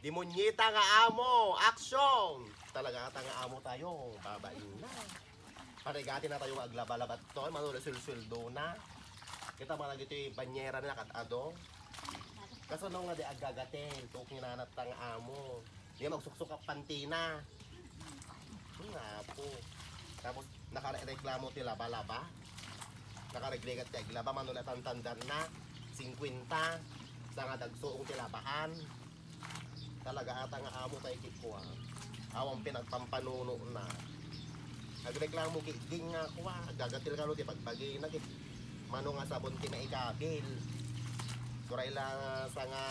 Dimonyita nga amo, action! Talaga nga nga amo tayo, babain na. Parigati na tayo aglaba-labat to, manulisul-suldo na. Kita mga ito yung banyera na nakatado. Kaso nung nga di agagatin, tuk ninanat tang amo. Di magsuksok ang pantina. Nga po. Tapos nakareklamo ti laba-laba. Nakareglegat ti aglaba, manulatan tandan na. 50 sa nga dagsoong tilabaan. Talaga ata nga amo tayo kikuha. Awang pinagpampanuno na. Nagreklamo kiging nga kuha. Gagatil ka no, di pagbagay na kit. Mano nga sabon ti maikabil. Kuray lang sa nga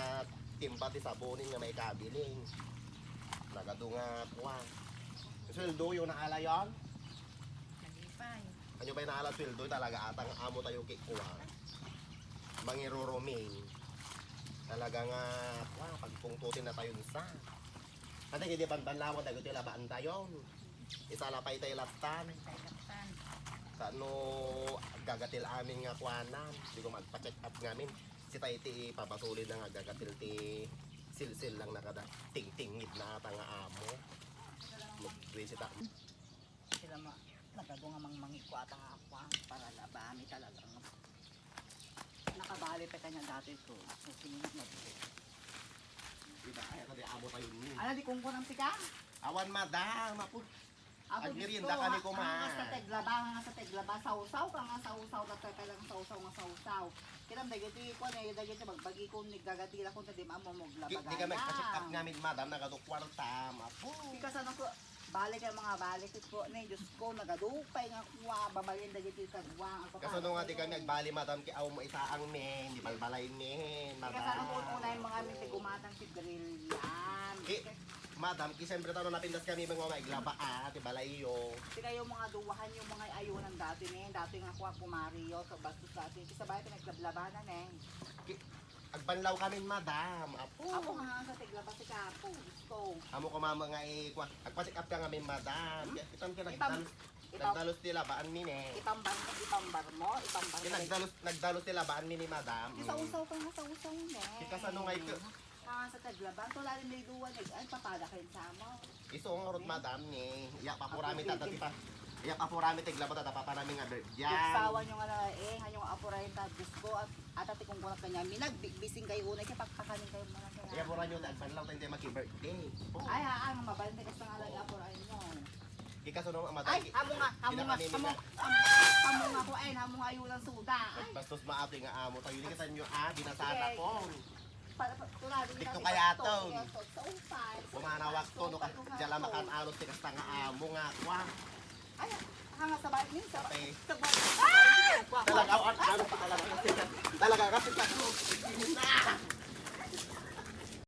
timba ti sabonin nga maikabiling. Nagado nga kuha. Sweldo yun naala yun? Nalipay. Ano ba yung naala sweldo? Talaga ata nga amo tayo kikuha. Mangiruruming. Talaga nga, pagpungtutin na tayo isa. Kasi hindi banlawan tayo, tilabaan tayo. Isalapay tayo laptan. Tay-laptan. Ano, gagatil amin nga kuwanan. Hindi ko magpa-check up ngamin. Si tayo ti papasulid na nga gagatil ti silsil lang nakada. Ting-tingit na ata nga amo. Mag-visit ako. Sila nagado nga mangmangit ko ata nga ako para labami talagang. Nakabali pa kanya dati ko. So, sinunod na dito. Diba? Ay, kasi amo tayo ni. Ano, di kung kunang pika? Awan madam, apo. Ako Agmerienda ka ni ko, ma. Nga sa teglaba, sausaw ka nga sausaw, dati ka lang sausaw nga sausaw. Kinang dagiti ko, dagiti magbagi ko, nagagatila ko na di mamomoglaba gaya. Di ka mag-check up ngamin, madam, nagado kwarta, apo. Kasi ano ko, balik ang mga balik ko na Diyos ko, nagadupay nga kuwa, babalin dagiti kagwa. Kaso nung nga di kami nagbali, madam, ki aw mo isaang men, di balbalay men, Kasi madam. ano ko, una yung mga minti gumatang si Brillian. Madam, kisempre tayo napindas kami mga maiglaba di balayo. Kasi kayo mga duwahan yung mga ayunan dati dati nga kuha Mario, sa bastos dati. Kasi sabay pinaglablabanan Agbanlaw kami, madam, apo. Ako nga sa teglaba si Kapo, gusto. Amo ko mama nga agpasik up ka kami, madam. Kitam ka Ipam- nagdalos nila baan min Ipambar mo. Nagdalos nila baan min ni madam. Sa usaw ka nga sa usaw Kasi ano nga ito, Sa teglaba, tularin may duwan ay papada kayo sa mo. iso nga rot, madam ni. Iya pa purami tatati pa. Iya pa purami tiglaba tatapa namin nga birthday. Sawa nyo nga na hanyong apurahin ta gusto at ati kung kunat kanya minagbising kayo unay siya pagpakanin kayo mga kaya. Iya pura nyo agbanlaw tayo maki-birthday. Ay haan mabalin kasi nga lang apurahin nyo. Ikaso no, madam. Ay hamo nga ko ay hamo nga ayunan suda. Ay Bastos maati nga amo tayo. Hindi kita nyo binasada ko. tularin Dito kaya to. Sa upay. Pumanawak to, no, dyan makan alos, tikas ta nga amo nga, kwa. Ay hanga sa bahay sa Pati. bahay. Talaga, ano pa talaga kasi, talaga kasi,